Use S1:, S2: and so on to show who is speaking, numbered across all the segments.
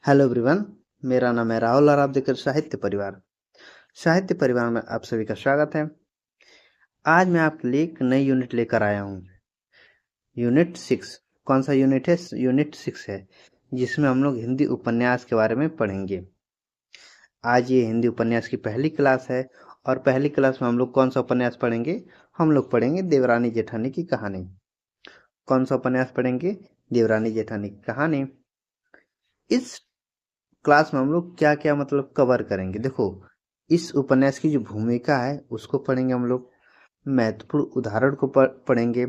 S1: Hello everyone. मेरा नाम है राहुल और आप देख रहे हैं साहित्य परिवार। साहित्य परिवार में आप सभी का स्वागत है। आज मैं आपके लिए एक नई यूनिट लेकर आया हूँ। यूनिट 6। कौन सा यूनिट है? यूनिट 6 है, जिसमें हम लोग हिंदी उपन्यास के बारे में पढ़ेंगे। आज ये हिंदी उपन्यास की पहली क्लास है और पहली क्लास में हम लोग कौन सा उपन्यास पढ़ेंगे? हम लोग पढ़ेंगे देवरानी जेठानी की कहानी। कौन सा उपन्यास पढ़ेंगे? देवरानी जेठानी की कहानी। इस क्लास में हम लोग क्या क्या मतलब कवर करेंगे? देखो, इस उपन्यास की जो भूमिका है उसको पढ़ेंगे हम लोग, महत्वपूर्ण उदाहरण को पढ़ेंगे,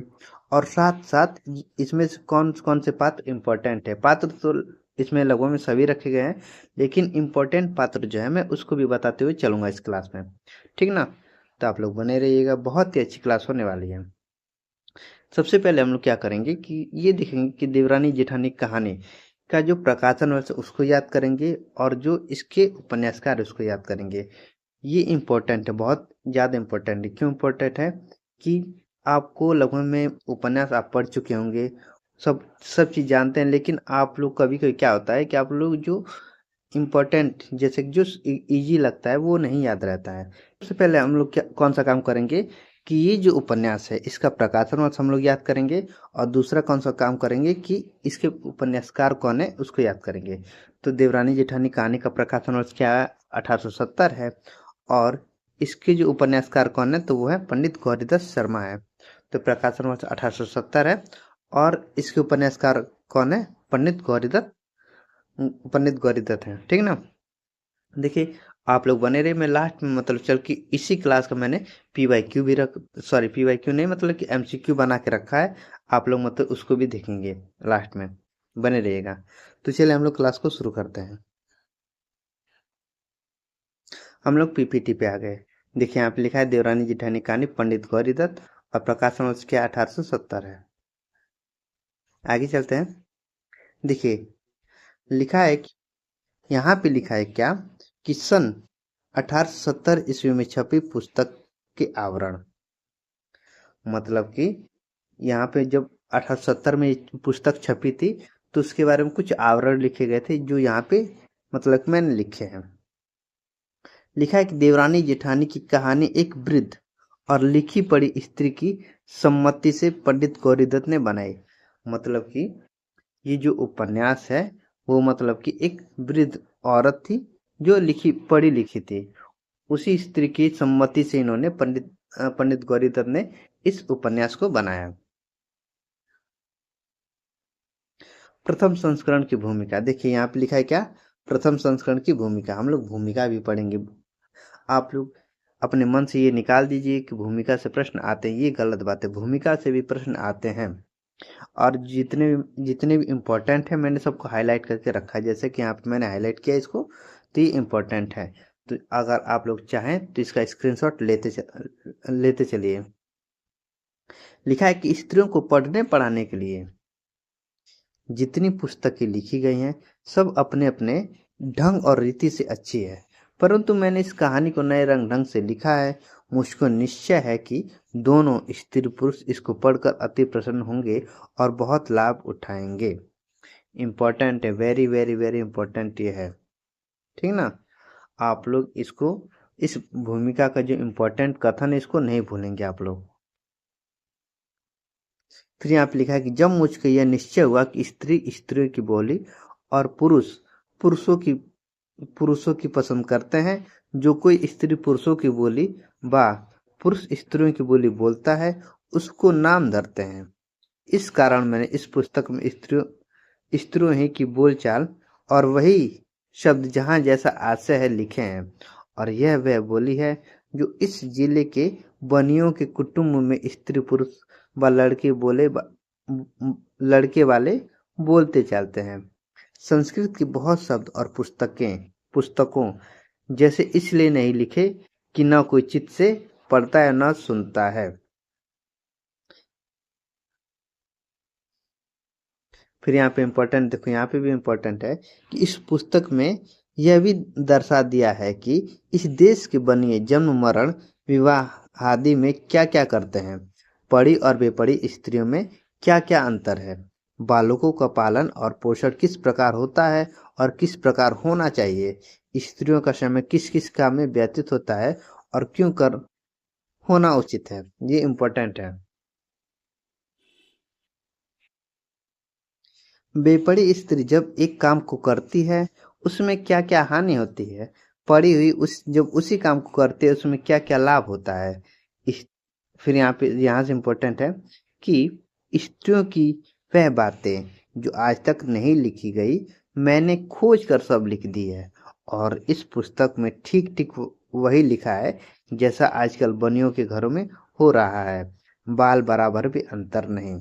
S1: और साथ साथ इसमें से कौन कौन से पात्र इम्पोर्टेंट है। पात्र तो इसमें लगभग में सभी रखे गए हैं, लेकिन इम्पोर्टेंट पात्र जो है मैं उसको भी बताते हुए चलूंगा इस क्लास में। ठीक ना? तो आप लोग बने रहिएगा, बहुत ही अच्छी क्लास होने वाली है। सबसे पहले हम लोग क्या करेंगे कि ये देखेंगे कि देवरानी जेठानी कहानी का जो प्रकाशन वर्ष उसको याद करेंगे, और जो इसके उपन्यासकार उसको याद करेंगे। ये इम्पोर्टेंट है, बहुत ज़्यादा इम्पोर्टेंट है। क्यों इम्पोर्टेंट है? कि आपको लगभग में उपन्यास आप पढ़ चुके होंगे, सब सब चीज़ जानते हैं, लेकिन आप लोग कभी कभी क्या होता है कि आप लोग जो इम्पोर्टेंट जैसे कि जो इजी लगता है वो नहीं याद रहता है। सबसे पहले हम लोग क्या कौन सा काम करेंगे कि ये जो उपन्यास है इसका प्रकाशन वर्ष हम लोग याद करेंगे, और दूसरा कौन सा काम करेंगे कि इसके उपन्यासकार कौन है उसको याद करेंगे। तो देवरानी जेठानी कहानी का प्रकाशन वर्ष क्या है? 1870 है। और इसके जो उपन्यासकार कौन है? तो वो है पंडित गौरीदत्त शर्मा है। तो प्रकाशन वर्ष 1870 है, और इसके उपन्यासकार कौन है? पंडित गौरीदत्त हैं। ठीक ना? देखिए, आप लोग बने रहे। मैं लास्ट में मतलब चल के इसी क्लास का मैंने PYQ भी रख सॉरी PYQ नहीं, मतलब कि MCQ बना के रखा है। आप लोग मतलब उसको भी देखेंगे लास्ट में, बने रहिएगा। तो चलिए हम लोग क्लास को शुरू करते हैं। हम लोग PPT पे आ गए। देखिए यहाँ पे लिखा है देवरानी जेठानी कहानी पंडित गौरीदत्त, और प्रकाशन वर्ष क्या? 1870 है। आगे चलते हैं। देखिए लिखा है कि यहाँ पे लिखा है क्या कि सन 1870 ईस्वी में छपी पुस्तक के आवरण। मतलब कि यहाँ पे जब 1870 में ये पुस्तक छपी थी, तो उसके बारे में कुछ आवरण लिखे गए थे जो यहाँ पे मतलब कि मैंने लिखे हैं। लिखा है कि देवरानी जेठानी की कहानी एक वृद्ध और लिखी पढ़ी स्त्री की सम्मति से पंडित गौरीदत्त ने बनाई। मतलब कि ये जो उपन्यास है वो मतलब कि एक वृद्ध औरत थी जो लिखी पढ़ी लिखी थी, उसी स्त्री की सम्मति से इन्होंने पंडित गौरीदत्त ने इस उपन्यास को बनाया। प्रथम संस्करण की भूमिका। देखिए यहाँ पे लिखा है क्या? प्रथम संस्करण की भूमिका। हम लोग भूमिका भी पढ़ेंगे। आप लोग अपने मन से ये निकाल दीजिए कि भूमिका से प्रश्न आते हैं, ये गलत बात है। भूमिका से भी प्रश्न आते हैं, और जितने जितने भी इम्पोर्टेंट है मैंने सबको हाईलाइट करके रखा है। जैसे कि यहाँ पे मैंने हाईलाइट किया इसको, तो ये इम्पोर्टेंट है। तो अगर आप लोग चाहें तो इसका स्क्रीनशॉट लेते चलिए। लिखा है कि स्त्रियों को पढ़ने पढ़ाने के लिए जितनी पुस्तकें लिखी गई हैं सब अपने अपने ढंग और रीति से अच्छी है, परंतु मैंने इस कहानी को नए रंग ढंग से लिखा है। मुझको निश्चय है कि दोनों स्त्री पुरुष इसको पढ़कर अति प्रसन्न होंगे और बहुत लाभ उठाएंगे। इम्पोर्टेंट है, वेरी वेरी वेरी इम्पोर्टेंट ये है। ठीक ना? आप लोग इसको, इस भूमिका का जो इम्पोर्टेंट कथन है इसको नहीं भूलेंगे आप लोग। फिर यहाँ पे लिखा है कि जब मुझको यह निश्चय हुआ कि स्त्री स्त्रियों की बोली और पुरुषों की पुरुषों की पसंद करते हैं, जो कोई स्त्री पुरुषों की बोली व पुरुष स्त्रियों की बोली बोलता है उसको नाम धरते हैं। इस कारण मैंने इस पुस्तक में स्त्रियों स्त्रियों ही की बोलचाल और वही शब्द जहाँ जैसा आशय है लिखे हैं, और यह वह बोली है जो इस जिले के बनियों के कुटुंब में स्त्री पुरुष व लड़के वाले बोलते चलते हैं। संस्कृत की बहुत शब्द और पुस्तकों जैसे इसलिए नहीं लिखे कि न कोई चित्त से पढ़ता है न सुनता है। फिर यहाँ पे इम्पोर्टेंट देखो, यहाँ पे भी इम्पोर्टेंट है कि इस पुस्तक में यह भी दर्शा दिया है कि इस देश के बनिए जन्म मरण विवाह आदि में क्या क्या करते हैं, पढ़ी और बेपढ़ी स्त्रियों में क्या क्या अंतर है। बालकों का पालन और पोषण किस प्रकार होता है और किस प्रकार होना चाहिए, स्त्रियों का समय किस किस काम में व्यतीत होता है और क्यों कर होना उचित है, ये इम्पोर्टेंट है। बेपड़ी स्त्री जब एक काम को करती है उसमें क्या क्या हानि होती है, पड़ी हुई उस जब उसी काम को करती है उसमें क्या क्या लाभ होता है। इस फिर यहाँ से इम्पोर्टेंट है कि स्त्रियों की वह बातें जो आज तक नहीं लिखी गई मैंने खोज कर सब लिख दी है, और इस पुस्तक में ठीक ठीक वही लिखा है जैसा आजकल बनियों के घरों में हो रहा है, बाल बराबर भी अंतर नहीं।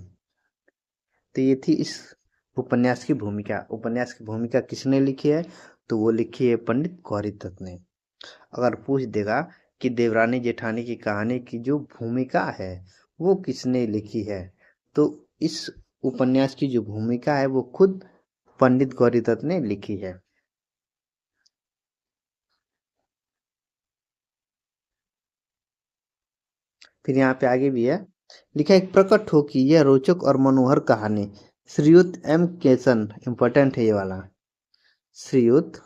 S1: तो ये थी इस उपन्यास की भूमिका। उपन्यास की भूमिका किसने लिखी है, तो वो लिखी है पंडित गौरी दत्त ने। अगर पूछ देगा कि देवरानी जेठानी की कहानी की जो भूमिका है वो किसने लिखी है, तो इस उपन्यास की जो भूमिका है वो खुद पंडित गौरी दत्त ने लिखी है। फिर यहाँ पे आगे भी है, लिखा है प्रकट हो कि यह रोचक और मनोहर कहानी श्रीयुत एम केसन, इंपॉर्टेंट है ये वाला, श्रीयुत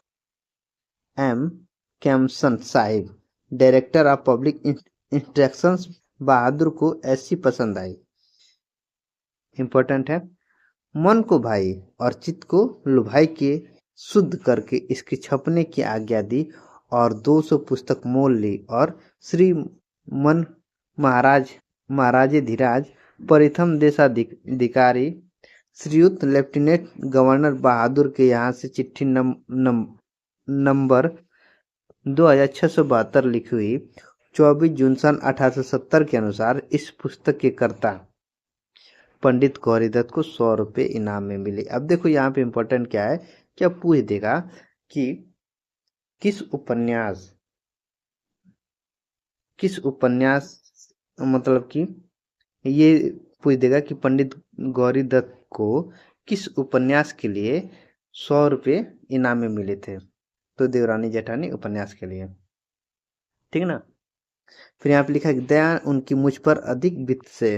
S1: एम कैम्सन साहिब, डायरेक्टर ऑफ पब्लिक इंस्ट्रक्शंस, बहादुर को ऐसी पसंद आई, इंपॉर्टेंट है, मन को भाई और चित्त को लुभाई के शुद्ध करके इसके छपने की आज्ञा दी और 200 पुस्तक मोल ली, और श्री मन महाराज महाराजे धीराज प्रथम देशाधिकारी श्रीयुत लेफ्टिनेंट गवर्नर बहादुर के यहाँ से चिट्ठी नंबर 2672 लिखी हुई 24 जून सन 1870 के अनुसार इस पुस्तक के कर्ता पंडित गौरीदत्त को 100 रुपये इनाम में मिले। अब देखो यहाँ पे इम्पोर्टेंट क्या है, क्या पूछ देगा कि किस उपन्यास मतलब कि ये पूछ देगा कि पंडित गौरीदत्त को किस उपन्यास के लिए 100 रुपये इनाम में मिले थे, तो देवरानी जेठानी उपन्यास के लिए, ठीक ना। फिर यहाँ पे लिखा है कि दया उनकी मुझ पर अधिक वित्त से,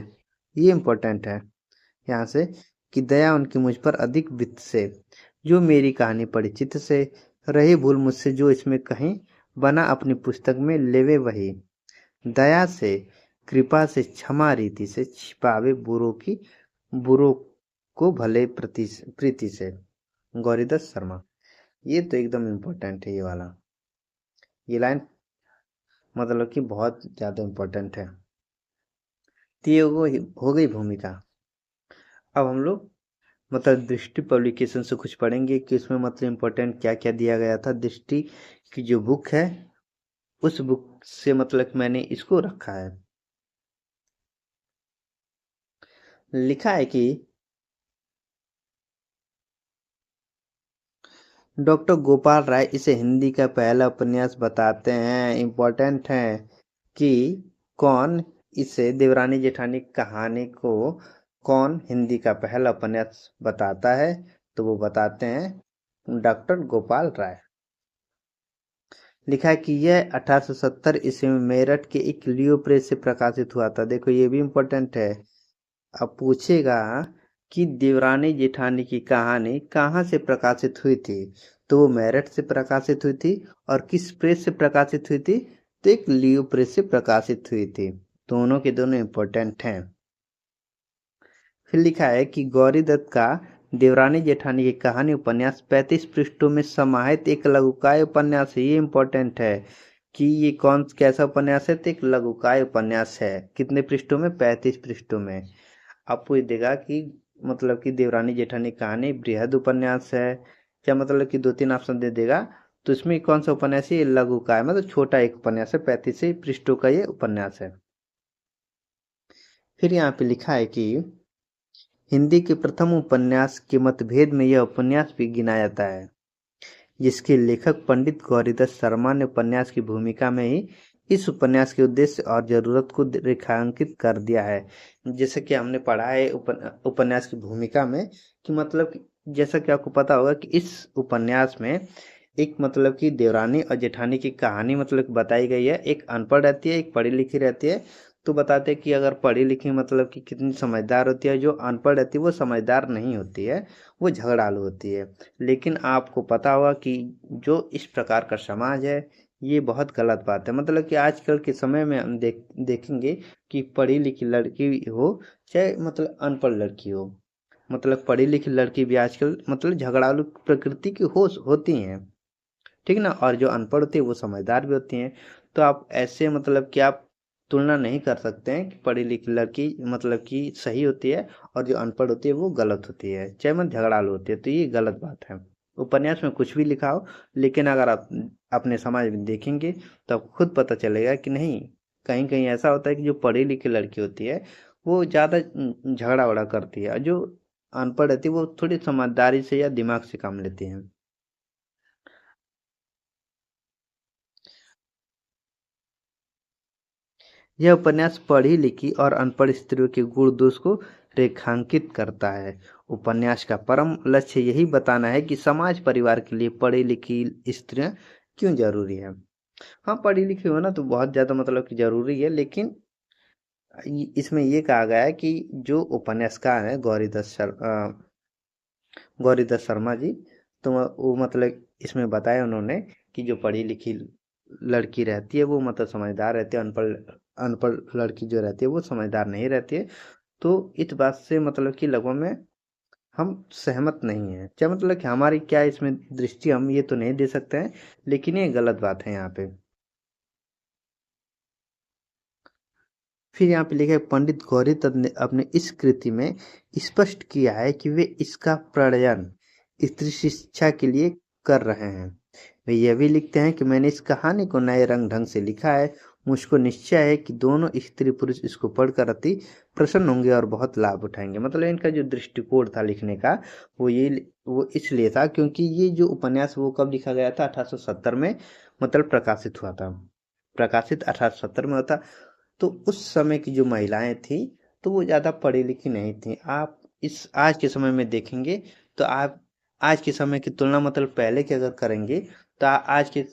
S1: ये इम्पोर्टेंट है यहाँ से, कि दया उनकी मुझ पर अधिक वित्त से, जो मेरी कहानी पढ़ी चित्त से, रही भूल मुझसे जो इसमें कहीं बना अपनी पुस्तक में लेवे वही, दया से कृपा से क्षमा रीति से छिपावे बुरों को भले प्रीति से, गौरीदत्त शर्मा। ये तो एकदम इम्पोर्टेंट है ये वाला, ये लाइन मतलब कि बहुत ज़्यादा इम्पोर्टेंट है। तो ये हो गई भूमिका। अब हम लोग मतलब दृष्टि पब्लिकेशन से कुछ पढ़ेंगे कि उसमें मतलब इम्पोर्टेंट क्या क्या दिया गया था। दृष्टि की जो बुक है उस बुक से मतलब मैंने इसको रखा है। लिखा है कि डॉक्टर गोपाल राय इसे हिंदी का पहला उपन्यास बताते हैं। इम्पोर्टेंट है कि कौन इसे देवरानी जेठानी कहानी को कौन हिंदी का पहला उपन्यास बताता है, तो वो बताते हैं डॉक्टर गोपाल राय। लिखा है कि यह 1870 ईस्वी में मेरठ के एक लियो प्रेस से प्रकाशित हुआ था। देखो ये भी इम्पोर्टेंट है। अब पूछेगा कि देवरानी जेठानी की कहानी कहाँ से प्रकाशित हुई थी, तो वो मेरठ से प्रकाशित हुई थी। और किस प्रेस से प्रकाशित हुई थी, तो एक लियो प्रेस से प्रकाशित हुई थी। दोनों के दोनों इम्पोर्टेंट हैं। फिर लिखा है कि गौरी दत्त का देवरानी जेठानी की कहानी उपन्यास 35 पृष्ठों में समाहित एक लघुकाय उपन्यास है। ये इम्पोर्टेंट है कि ये कौन कैसा उपन्यास है, तो एक लघुकाय उपन्यास है। कितने पृष्ठों में, 35 पृष्ठों में। आप पूछ देगा कि मतलब कि देवरानी जेठानी कहानी बृहद उपन्यास है क्या, मतलब कि 2-3 ऑप्शन दे देगा, तो इसमें कौन सा उपन्यास है, ये लघुकाय मतलब छोटा एक उपन्यास है, 35 पृष्ठों का ये उपन्यास है। फिर यहाँ पे लिखा है कि हिंदी के प्रथम उपन्यास के मतभेद में यह उपन्यास भी गिना जाता है, जिसके लेखक पंडित गौरीदत्त शर्मा ने उपन्यास की भूमिका में ही इस उपन्यास के उद्देश्य और जरूरत को रेखांकित कर दिया है। जैसे कि हमने पढ़ा है उपन्यास की भूमिका में कि मतलब जैसा कि आपको पता होगा कि इस उपन्यास में एक मतलब कि देवरानी और जेठानी की कहानी मतलब बताई गई है। एक अनपढ़ रहती है, एक पढ़ी लिखी रहती है। तो बताते हैं कि अगर पढ़ी लिखी मतलब कि कितनी समझदार होती है, जो अनपढ़ रहती है वो समझदार नहीं होती है, वो झगड़ालू होती है। लेकिन आपको पता होगा कि जो इस प्रकार का समाज है ये बहुत गलत बात है। मतलब कि आजकल के समय में हम देखेंगे कि पढ़ी लिखी लड़की हो चाहे मतलब अनपढ़ लड़की हो, मतलब पढ़ी लिखी लड़की भी आजकल मतलब झगड़ालू प्रकृति की होती हैं, ठीक ना। और जो अनपढ़ होती है वो समझदार भी होती हैं। तो आप ऐसे मतलब कि आप तुलना नहीं कर सकते हैं कि पढ़ी लिखी लड़की मतलब कि सही होती है और जो अनपढ़ होती है वो गलत होती है, चाहे मन झगड़ालू होती है, तो ये गलत बात है। उपन्यास में कुछ भी लिखा हो, लेकिन अगर आप अपने समाज में देखेंगे तो आपको खुद पता चलेगा कि नहीं, कहीं कहीं ऐसा होता है कि जो पढ़ी लिखी लड़की होती है वो ज़्यादा झगड़ा वगड़ा करती है, और जो अनपढ़ रहती है वो थोड़ी समझदारी से या दिमाग से काम लेती है। यह उपन्यास पढ़ी लिखी और अनपढ़ स्त्रियों के गुण दोष को रेखांकित करता है। उपन्यास का परम लक्ष्य यही बताना है कि समाज परिवार के लिए पढ़ी लिखी स्त्रियां क्यों जरूरी है। हाँ, पढ़ी लिखी होना तो बहुत ज़्यादा मतलब कि जरूरी है, लेकिन इसमें ये कहा गया है कि जो उपन्यासकार है गौरीदत्त शर्मा जी, तो वो मतलब इसमें बताया उन्होंने कि जो पढ़ी लिखी लड़की रहती है वो मतलब समझदार रहती है, अनपढ़ अनपढ़ लड़की जो रहती है वो समझदार नहीं रहती है। तो इस बात से मतलब कि लगभग में हम सहमत नहीं हैं, क्या मतलब कि हमारी क्या इसमें दृष्टि, हम ये तो नहीं दे सकते हैं, लेकिन ये गलत बात है यहाँ पे। फिर यहाँ पे लिखा है, पंडित गौरीदत्त ने अपने इस कृति में स्पष्ट किया है कि वे इसका प्रणयन स्त्री शिक्षा के लिए कर रहे हैं। वे यह भी लिखते हैं कि मैंने इस कहानी को नए रंग ढंग से लिखा है। मुझको निश्चय है कि दोनों स्त्री पुरुष इसको पढ़कर अति प्रसन्न होंगे और बहुत लाभ उठाएंगे। मतलब इनका जो दृष्टिकोण था लिखने का, वो इसलिए था क्योंकि ये जो उपन्यास वो कब लिखा गया था, 1870 में मतलब प्रकाशित हुआ था। प्रकाशित 1870 में होता। तो उस समय की जो महिलाएं थी तो वो ज़्यादा पढ़ी लिखी नहीं थी। आप इस आज के समय में देखेंगे तो आप आज के समय की तुलना मतलब पहले की अगर करेंगे तो आज के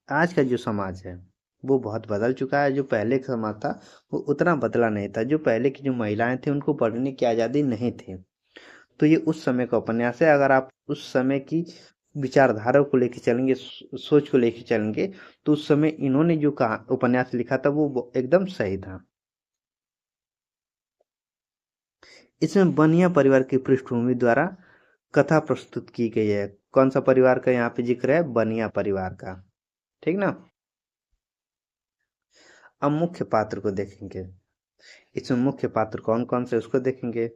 S1: आज का जो समाज है वो बहुत बदल चुका है। जो पहले का समाज था वो उतना बदला नहीं था। जो पहले की जो महिलाएं थी उनको पढ़ने की आज़ादी नहीं थी। तो ये उस समय का उपन्यास है। अगर आप उस समय की विचारधारा को लेके चलेंगे, सोच को लेके चलेंगे, तो उस समय इन्होंने जो कहा उपन्यास लिखा था वो एकदम सही था। इसमें बनिया परिवार की पृष्ठभूमि द्वारा कथा प्रस्तुत की गई है। कौन सा परिवार का यहाँ पे जिक्र है? बनिया परिवार का, ठीक ना। अब मुख्य पात्र को देखेंगे। इसमें मुख्य पात्र कौन कौन से उसको देखेंगे।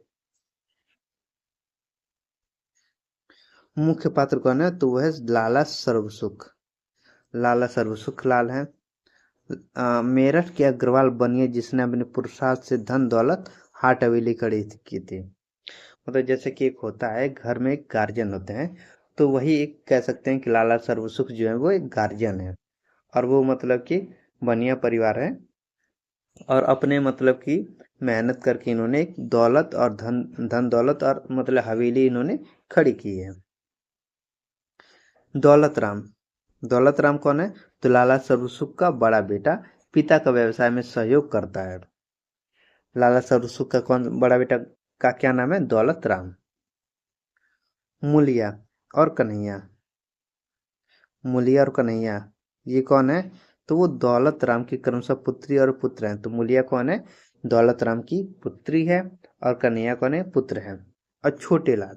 S1: मुख्य पात्र कौन है? तो वह है लाला सर्वसुख। लाला सर्वसुख लाल है। मेरठ के अग्रवाल बनिए जिसने अपने पुरुषार्थ से धन दौलत हाट हवेली खड़ी की थी। मतलब जैसे कि एक होता है घर में एक गार्जियन होते हैं, तो वही एक कह सकते हैं कि लाला सर्वसुख जो है वो एक गार्जियन है। और वो मतलब कि बनिया परिवार है, और अपने मतलब कि मेहनत करके इन्होंने एक दौलत और धन दौलत और मतलब हवेली इन्होंने खड़ी की है। दौलत राम। दौलत राम कौन है? तो लाला सर्वसुख का बड़ा बेटा, पिता का व्यवसाय में सहयोग करता है। लाला सर्वसुख का कौन बड़ा बेटा का क्या नाम है? दौलत राम। मूलिया और कन्हैया। मूलिया और कन्हैया ये कौन है? तो वो दौलत राम की क्रमशः पुत्री और पुत्र हैं। तो मूलिया कौन है? दौलत राम की पुत्री है। और कन्हैया कौन है? पुत्र है। और छोटे लाल।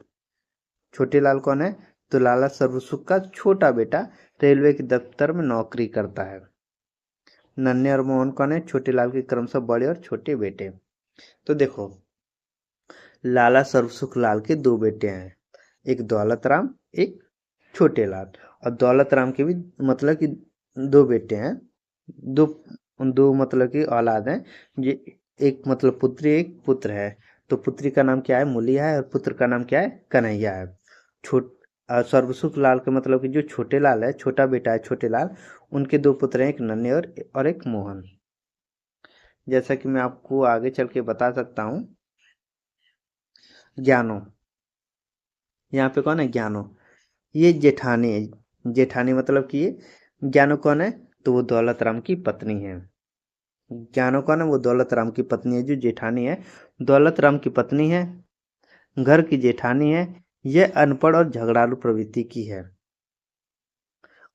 S1: छोटे लाल कौन है? तो लाला सर्वसुख का छोटा बेटा रेलवे के दफ्तर में नौकरी करता है। नन्हे और मोहन कौन है? छोटे लाल के क्रमशः बड़े और छोटे बेटे। तो देखो, लाला सर्वसुख लाल के दो बेटे हैं, एक दौलत राम, एक छोटे लाल। और दौलत राम के भी मतलब कि दो बेटे हैं, दो दो मतलब कि औलाद हैं। ये एक मतलब पुत्री एक पुत्र है। तो पुत्री का नाम क्या है? मूलिया है, और पुत्र का नाम क्या है? कन्हैया है। छोट सर्वसुख लाल के मतलब कि जो छोटे लाल है, छोटा बेटा है छोटे लाल, उनके दो पुत्र हैं, एक नन्हे और एक मोहन। जैसा कि मैं आपको आगे चल के बता सकता हूँ। ज्ञानो। यहाँ पे कौन है? ज्ञानो। ये जेठानी है। जेठानी मतलब कि ये ज्ञानो कौन है? तो वो दौलत राम की पत्नी है। ज्ञानो कौन है? वो दौलत राम की पत्नी है, जो जेठानी है, दौलत राम की पत्नी है, घर की जेठानी है, यह अनपढ़ और झगड़ालू प्रवृत्ति की है।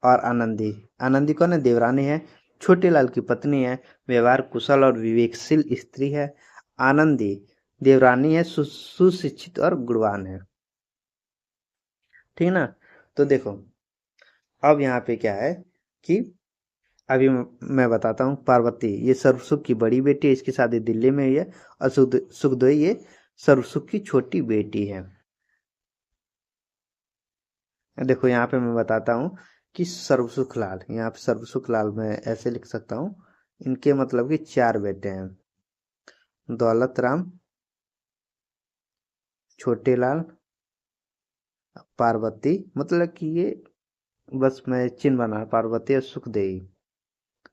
S1: और आनंदी, आनंदी कौन है? देवरानी है, छोटे लाल की पत्नी है, व्यवहार कुशल और विवेकशील स्त्री है। आनंदी देवरानी है, सुशिक्षित और गुणवान है। ठीक ना? तो देखो, अब यहाँ पे क्या है कि अभी मैं बताता हूँ। पार्वती ये सर्वसुख की बड़ी बेटी है, इसकी शादी दिल्ली में हुई है। और सुखदेवी ये सर्वसुख की छोटी बेटी है। देखो यहाँ पे मैं बताता हूँ कि सर्वसुख लाल, यहाँ पे सर्वसुख लाल मैं ऐसे लिख सकता हूँ, इनके मतलब कि 4 बेटे हैं। दौलत राम, छोटे लाल, पार्वती, मतलब कि ये बस मैं चिन्ह बना, पार्वती और सुखदेवी।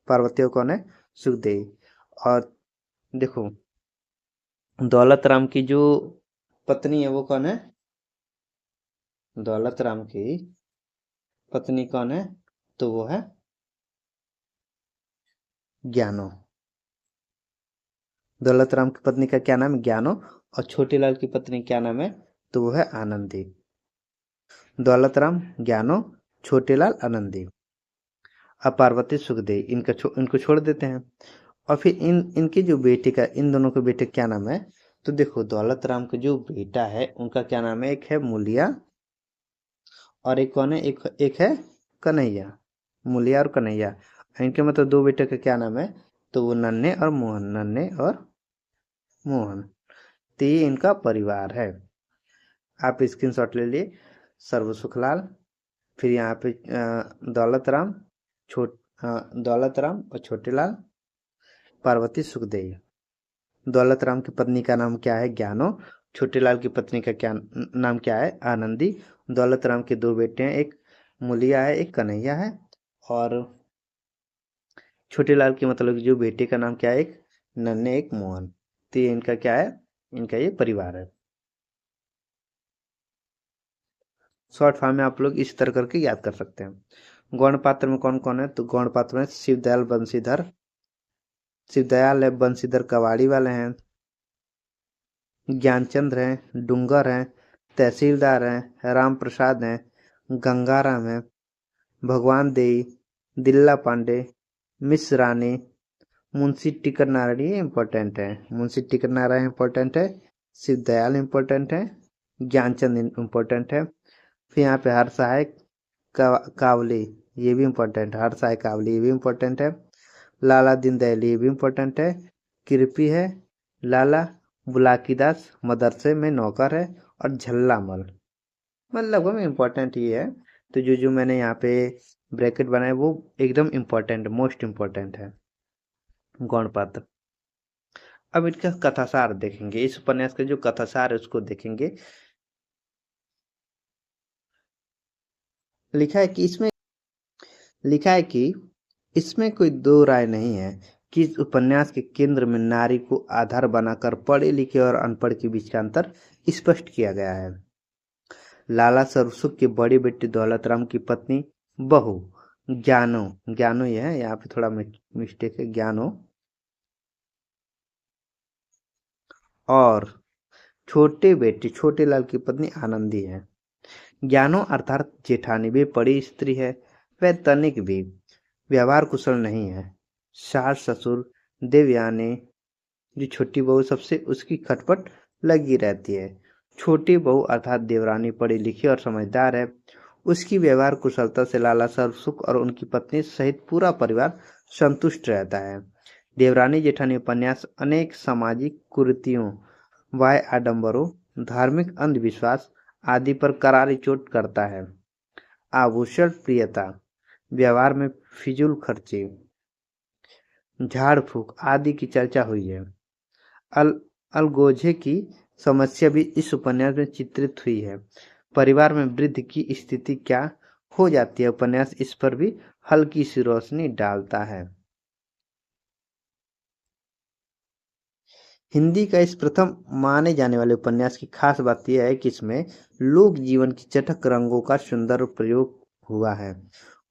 S1: पार्वती को कौन है? सुखदेवी। और देखो, दौलत राम की जो पत्नी है वो कौन है? दौलत राम की पत्नी कौन है? तो वो है ज्ञानो। दौलत राम की पत्नी का क्या नाम है? ज्ञानो। और छोटे लाल की पत्नी क्या नाम है? तो वो है आनंदी। दौलत राम, ज्ञानो, छोटे लाल, आनंदी। अब पार्वती सुखदेव, इनको छोड़ देते हैं। और फिर इनके जो बेटे का, इन दोनों के बेटे क्या नाम है? तो देखो, दौलत राम का जो बेटा है उनका क्या नाम है? एक है मूलिया, और एक कौन है? एक है कन्हैया। मूलिया और कन्हैया, इनके मतलब 2 बेटे का क्या नाम है? तो वो नन्हे और मोहन, नन्हे और मोहन। तो ये इनका परिवार है। आप स्क्रीनशॉट ले लिए। सर्व सुखलाल, फिर यहाँ पे दौलत राम, दौलत राम और छोटे लाल, पार्वती सुखदेव। दौलत राम की पत्नी का नाम क्या है? ज्ञानो। छोटे लाल की पत्नी का क्या नाम क्या है? आनंदी। दौलत राम के 2 बेटे हैं, एक मुलिया है, एक कन्हैया है। और छोटे लाल के मतलब जो बेटे का नाम क्या है? एक नन्हे, एक मोहन। तो ये इनका क्या है? इनका ये परिवार है। शॉर्ट फॉर्म में आप लोग इस तरह करके याद कर सकते हैं। गौण पात्र में कौन कौन है? तो गौण पात्र में शिवदयाल बंशीधर, शिवदयाल है, बंशीधर कवाड़ी वाले हैं, ज्ञानचंद्र हैं, डूंगर हैं, तहसीलदार हैं, राम प्रसाद हैं, गंगाराम है, भगवान देई, दिल्ला पांडे, मिस रानी, मुंशी टिकर नारायण, ये इम्पोर्टेंट है। मुंशी टिकर नारायण इम्पोर्टेंट है, शिवदयाल इम्पोर्टेंट है, ज्ञानचंद इम्पोर्टेंट है। फिर यहाँ पे हर सहायक कावली, ये भी इम्पोर्टेंट है। हर सहायक कावली, ये भी इम्पोर्टेंट है। लाला दीनदयाल, ये भी इम्पोर्टेंट है। कृपी है। लाला बुलाकीदास मदरसे में नौकर है। और झल्लामल, मतलब वो इम्पोर्टेंट ये है। तो जो जो मैंने यहाँ पे ब्रैकेट बनाए वो एकदम इम्पोर्टेंट, मोस्ट इम्पोर्टेंट है गौण पात्र। अब इसका कथासार देखेंगे, इस उपन्यास का जो कथासार है उसको देखेंगे। लिखा है कि इसमें लिखा है कि इसमें कोई दो राय नहीं है कि इस उपन्यास के केंद्र में नारी को आधार बनाकर पढ़े लिखे और अनपढ़ के बीच का अंतर स्पष्ट किया गया है। लाला सरसुख के बड़ी बेटी दौलत राम की पत्नी बहू ज्ञानो, ज्ञानो ये है, यहाँ पे थोड़ा मिस्टेक है, ज्ञानो, और छोटे बेटे छोटे लाल की पत्नी आनंदी है। ज्ञानो अर्थात जेठानी भी बड़ी स्त्री है, वह तनिक भी व्यवहार कुशल नहीं है। सास ससुर देवयानी, जो छोटी बहू सबसे उसकी खटपट लगी रहती है। छोटी बहू अर्थात देवरानी पढ़ी लिखी और समझदार है। उसकी व्यवहार कुशलता से लाला सरसुख और उनकी पत्नी सहित पूरा परिवार संतुष्ट रहता है। देवरानी जेठानी उपन्यास अनेक सामाजिक कुरीतियों, वाय आडंबरों, धार्मिक अंधविश्वास आदि पर करारी चोट करता है। आभूषण प्रियता, व्यवहार में फिजूल खर्ची, झाड़ फूक आदि की चर्चा हुई है। अल अलगोजे की समस्या भी इस उपन्यास में चित्रित हुई है। परिवार में वृद्ध की स्थिति क्या हो जाती है, उपन्यास इस पर भी हल्की सी रोशनी डालता है। हिंदी का इस प्रथम माने जाने वाले उपन्यास की खास बात यह है कि इसमें लोक जीवन की चटक रंगों का सुंदर प्रयोग हुआ है।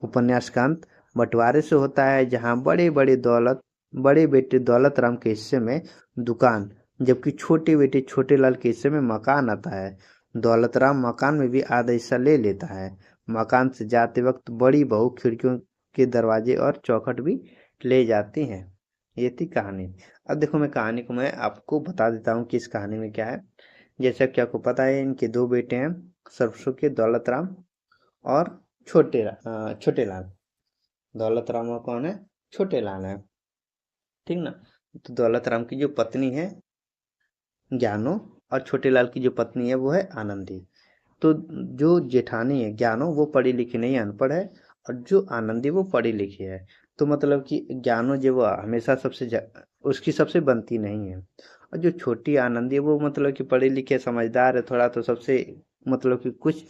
S1: उपन्यास का अंत बंटवारे से होता है, जहां बड़े बड़े दौलत बड़े बेटे दौलत राम के हिस्से में दुकान, जबकि छोटे बेटे छोटे लाल के हिस्से में मकान आता है। दौलत राम मकान में भी आधा हिस्सा ले लेता है। मकान से जाते वक्त बड़ी बहू खिड़कियों के दरवाजे और चौखट भी ले जाती हैं। ये थी कहानी। अब देखो, मैं कहानी को मैं आपको बता देता हूँ कि इस कहानी में क्या है। जैसा कि आपको पता है, इनके दो बेटे हैं, सरसों के दौलत राम और छोटे लाल। दौलत राम और कौन है? छोटे लाल है, ठीक ना। तो दौलत राम की जो पत्नी है ज्ञानो, और छोटे लाल की जो पत्नी है वो है आनंदी। तो जो जेठानी है ज्ञानो, वो पढ़ी लिखी नहीं, अनपढ़ है। और जो आनंदी वो पढ़ी लिखी है। तो मतलब कि ज्ञानो जो वो हमेशा उसकी सबसे बनती नहीं है। और जो छोटी आनंदी है वो मतलब कि पढ़ी लिखी है, समझदार है थोड़ा, तो सबसे मतलब कि कुछ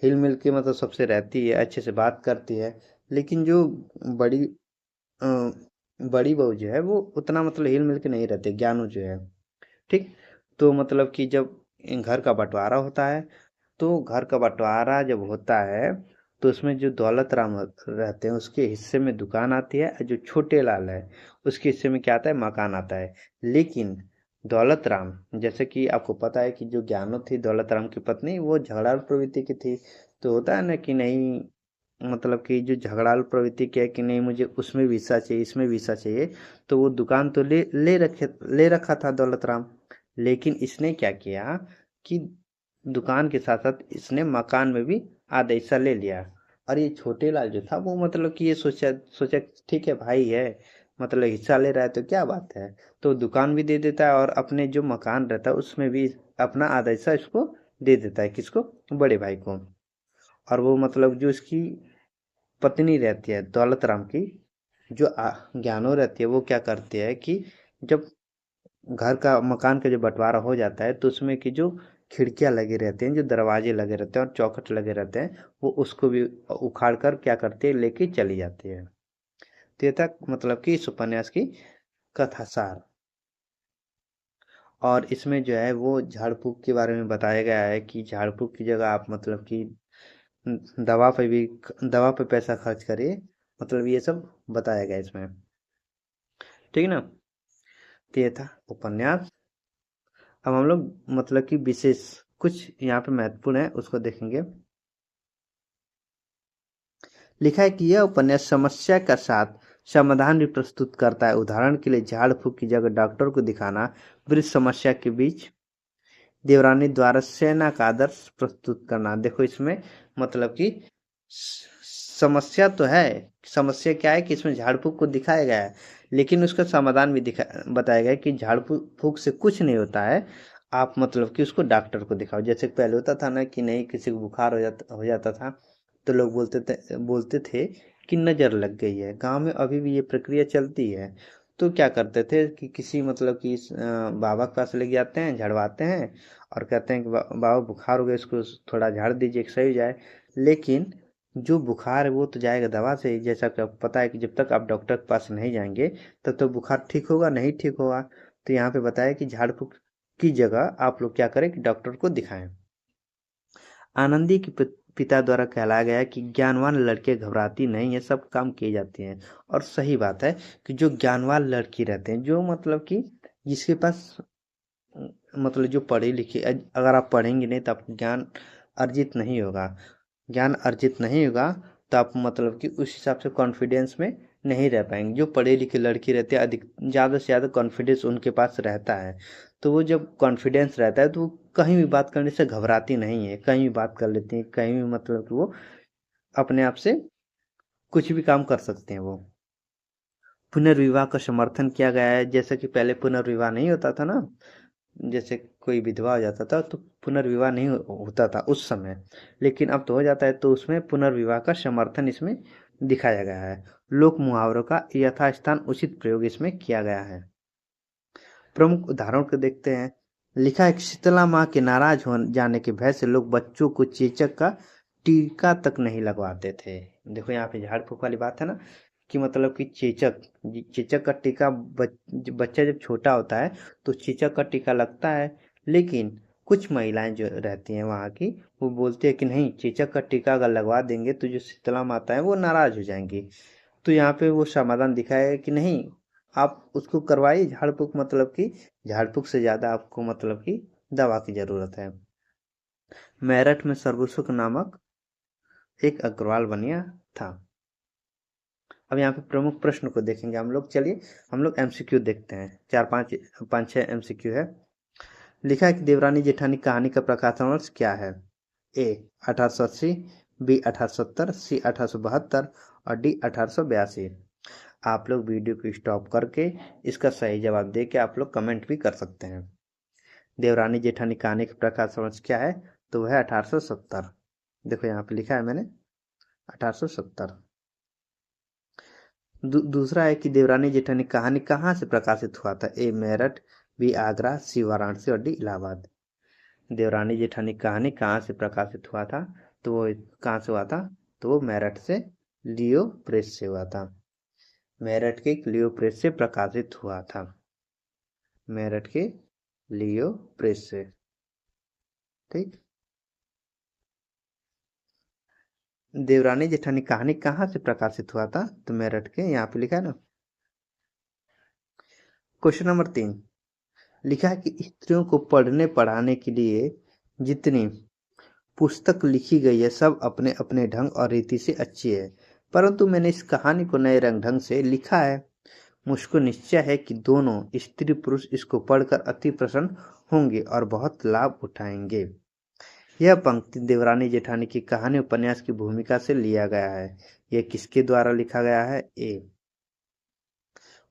S1: हिल मिल के मतलब सबसे रहती है, अच्छे से बात करती है। लेकिन जो बड़ी अ, बड़ी बहू जो है वो उतना मतलब हिल मिल के नहीं रहती, ज्ञानू जो है, ठीक। तो मतलब कि जब इन घर का बंटवारा होता है, तो घर का बंटवारा जब होता है तो उसमें जो दौलत राम रहते हैं उसके हिस्से में दुकान आती है, और जो छोटे लाल है उसके हिस्से में क्या आता है? मकान आता है। लेकिन दौलत राम, जैसे कि आपको पता है कि जो ज्ञानो थी दौलत राम की पत्नी, वो झगड़ालू प्रवृत्ति की थी। तो होता है ना कि नहीं, मतलब कि जो झगड़ालू प्रवृत्ति क्या है कि नहीं, मुझे उसमें भी हिस्सा चाहिए, इसमें भी हिस्सा चाहिए। तो वो दुकान तो ले रखा था दौलत राम। लेकिन इसने क्या किया कि दुकान के साथ साथ इसने मकान में भी आधा हिस्सा ले लिया। और ये छोटे लाल जो था वो मतलब कि ये सोचा सोचा ठीक है भाई है, मतलब हिस्सा ले रहा है तो क्या बात है। तो दुकान भी दे देता है और अपने जो मकान रहता है उसमें भी अपना आधा हिस्सा इसको दे देता है। किसको? बड़े भाई को। और वो मतलब जो इसकी पत्नी रहती है दौलत राम की, जो ज्ञानो रहती है, वो क्या करती है कि जब घर का मकान का जो बंटवारा हो जाता है तो उसमें की जो खिड़कियां लगे रहते हैं, जो दरवाजे लगे रहते हैं और चौखट लगे रहते हैं, वो उसको भी उखाड़ कर क्या करती है, लेके चली जाती है। तो ये था मतलब कि इस उपन्यास की कथा सार। और इसमें जो है वो झाड़ फूक के बारे में बताया गया है कि झाड़ फूक की जगह आप मतलब कि दवा पे भी दवा पे पैसा खर्च करिए, मतलब ये सब बताया गया है इसमें, ठीक है ना। तो ये था उपन्यास। अब हम लोग मतलब कि विशेष कुछ यहाँ पे महत्वपूर्ण है उसको देखेंगे। लिखा है कि यह उपन्यास समस्या का साथ समाधान भी प्रस्तुत करता है। उदाहरण के लिए झाड़ फूक की जगह डॉक्टर को दिखाना, वृद्ध समस्या के बीच देवरानी द्वारा सेना का आदर्श प्रस्तुत करना। देखो इसमें मतलब कि समस्या तो है। समस्या क्या है कि इसमें झाड़ फूक को दिखाया गया है, लेकिन उसका समाधान भी बताया गया है कि झाड़ फूक से कुछ नहीं होता है। आप मतलब कि उसको डॉक्टर को दिखाओ। जैसे पहले होता था ना कि नहीं, किसी को बुखार हो जाता था तो लोग बोलते थे कि नज़र लग गई है। गांव में अभी भी ये प्रक्रिया चलती है। तो क्या करते थे कि किसी मतलब कि बाबा के पास लेके जाते हैं, झड़वाते हैं और कहते हैं कि बाबा बुखार हो गया, इसको थोड़ा झाड़ दीजिए कि सही हो जाए। लेकिन जो बुखार है वो तो जाएगा दवा से ही। जैसा कि आपको पता है कि जब तक आप डॉक्टर के पास नहीं जाएंगे तब तो बुखार ठीक होगा नहीं, ठीक होगा। तो यहाँ पे बताया कि झाड़ फूक की जगह आप लोग क्या करें कि डॉक्टर को दिखाएं। आनंदी के पिता द्वारा कहलाया गया है कि ज्ञानवान लड़के घबराती नहीं है, सब काम किए जाते हैं। और सही बात है कि जो ज्ञानवान लड़की रहते हैं, जो मतलब कि जिसके पास मतलब जो पढ़ी लिखी, अगर आप पढ़ेंगे नहीं तो आपको ज्ञान अर्जित नहीं होगा। ज्ञान अर्जित नहीं होगा तो आप मतलब कि उस हिसाब से कॉन्फिडेंस में नहीं रह पाएंगे। जो पढ़े लिखे लड़की रहते हैं अधिक ज़्यादा से ज़्यादा कॉन्फिडेंस उनके पास रहता है। तो वो जब कॉन्फिडेंस रहता है तो वो कहीं भी बात करने से घबराती नहीं है, कहीं भी बात कर लेती हैं, कहीं भी मतलब कि वो अपने आप से कुछ भी काम कर सकते हैं वो। पुनर्विवाह का समर्थन किया गया है। जैसे कि पहले पुनर्विवाह नहीं होता था ना, जैसे कोई विधवा हो जाता था तो पुनर्विवाह नहीं होता था उस समय, लेकिन अब तो हो जाता है। तो उसमें पुनर्विवाह का समर्थन इसमें दिखाया गया है। लोक मुहावरों का यथास्थान उचित प्रयोग इसमें किया गया है। प्रमुख उदाहरण को देखते हैं। लिखा है कि शीतला माँ के नाराज हो जाने के भय से लोग बच्चों को चेचक का टीका तक नहीं लगवाते थे। देखो यहाँ पे झाड़ फूक वाली बात है ना, कि मतलब कि चेचक का टीका बच्चा जब छोटा होता है तो चेचक का टीका लगता है। लेकिन कुछ महिलाएं जो रहती हैं वहाँ की, वो बोलती है कि नहीं, चेचक का टीका अगर लगवा देंगे तो जो शीतला माता है वो नाराज हो जाएंगी। तो यहाँ पे वो समाधान दिखाया है कि नहीं, आप उसको करवाइए झाड़ फूक, मतलब कि झाड़ फूक से ज़्यादा आपको मतलब कि दवा की ज़रूरत है। मेरठ में सर्वसुख नामक एक अग्रवाल बनिया था। अब यहाँ पे प्रमुख प्रश्न को देखेंगे हम लोग। चलिए हम लोग एमसीक्यू देखते हैं। चार पाँच पाँच छः एमसीक्यू है। लिखा है कि देवरानी जेठानी कहानी का प्रकाशन वर्ष क्या है? ए 1880, बी 1870, सी 1872 और डी 1882। आप लोग वीडियो को स्टॉप करके इसका सही जवाब दे के आप लोग कमेंट भी कर सकते हैं। देवरानी जेठानी कहानी का प्रकाशन वर्ष क्या है? तो वह है 1870। देखो यहाँ पे लिखा है मैंने 1870। दूसरा है कि देवरानी जेठानी कहानी कहाँ से प्रकाशित हुआ था? ए मेरठ, बी आगरा, सी वाराणसी और डी इलाहाबाद। देवरानी जेठानी कहानी कहाँ से प्रकाशित हुआ था? तो वो कहाँ से हुआ था? तो वो मेरठ से लियो प्रेस से हुआ था। मेरठ के लियो प्रेस से प्रकाशित हुआ था। मेरठ के लियो प्रेस से। ठीक। देवरानी जेठानी कहानी कहाँ से प्रकाशित हुआ था? तो मेरठ के, यहाँ पे लिखा है ना। क्वेश्चन नंबर 3 लिखा है कि स्त्रियों को पढ़ने पढ़ाने के लिए जितनी पुस्तक लिखी गई है सब अपने अपने ढंग और रीति से अच्छी है, परंतु मैंने इस कहानी को नए रंग ढंग से लिखा है। मुझको निश्चय है कि दोनों स्त्री पुरुष इसको पढ़कर अति प्रसन्न होंगे और बहुत लाभ उठाएंगे। यह पंक्ति देवरानी जेठानी की कहानी उपन्यास की भूमिका से लिया गया है। यह किसके द्वारा लिखा गया है? ए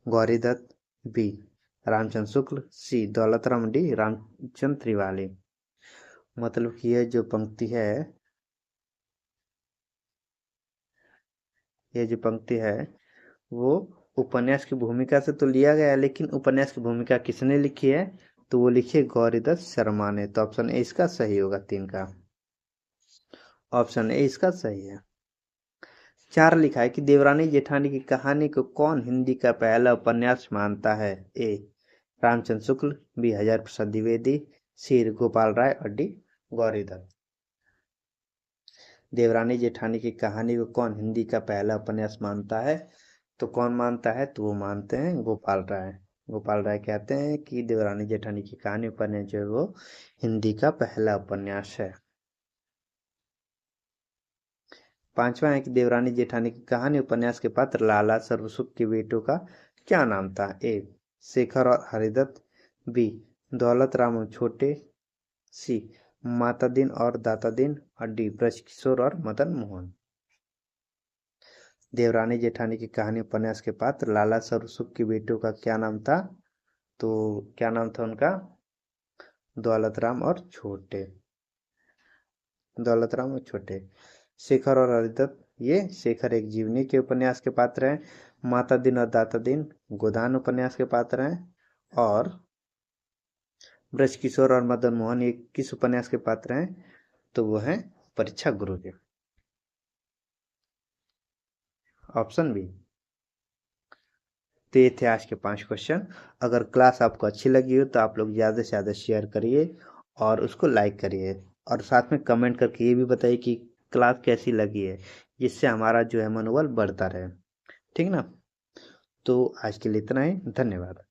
S1: गौरीदत्त, बी रामचंद्र शुक्ल, सी दौलतराम, डी रामचंद्र त्रिवाली। मतलब कि यह जो पंक्ति है, ये जो पंक्ति है वो उपन्यास की भूमिका से तो लिया गया है, लेकिन उपन्यास की भूमिका किसने लिखी है? तो वो लिखी है गौरीदत्त शर्मा ने। तो ऑप्शन ए इसका सही होगा, 3 का। ऑप्शन ए इसका सही है। 4 लिखा है कि देवरानी जेठानी की कहानी को कौन हिंदी का पहला उपन्यास मानता है? ए रामचंद्र शुक्ल, बी हजारी प्रसाद द्विवेदी, सी गोपाल राय और डी गौरीदत्त। देवरानी जेठानी की कहानी को कौन हिंदी का पहला उपन्यास मानता है? तो कौन मानता है? तो वो मानते हैं गोपाल राय। गोपाल राय कहते हैं कि देवरानी जेठानी की कहानी उपन्यास जो है वो हिंदी का पहला उपन्यास है। 5वां है कि देवरानी जेठानी की कहानी उपन्यास के पात्र लाला सर्वसुख के बेटों का क्या नाम था? ए शेखर और हरिदत्त, बी दौलत राम और छोटे, सी माता दिन और दाता दिन और डी ब्रजकिशोर और मदन मोहन। देवरानी जेठानी की कहानी उपन्यास के पात्र लाला सर्वसुख के बेटों का क्या नाम था? तो क्या नाम था उनका? दौलत राम और छोटे। दौलत राम और छोटे। शेखर और हरिदत्त, ये शेखर एक जीवनी के उपन्यास के पात्र हैं। माता दिन और दाता दिन गोदान उपन्यास के पात्र हैं। और ब्रजकिशोर और मदन मोहन ये किस उपन्यास के पात्र हैं? तो वो हैं परीक्षा गुरु के। Option B. तो ये थे आज के 5 क्वेश्चन। अगर क्लास आपको अच्छी लगी हो तो आप लोग ज़्यादा से ज़्यादा शेयर करिए और उसको लाइक करिए, और साथ में कमेंट करके ये भी बताइए कि क्लास कैसी लगी है, जिससे हमारा जो है मनोबल बढ़ता रहे। ठीक ना? तो आज के लिए इतना ही। धन्यवाद।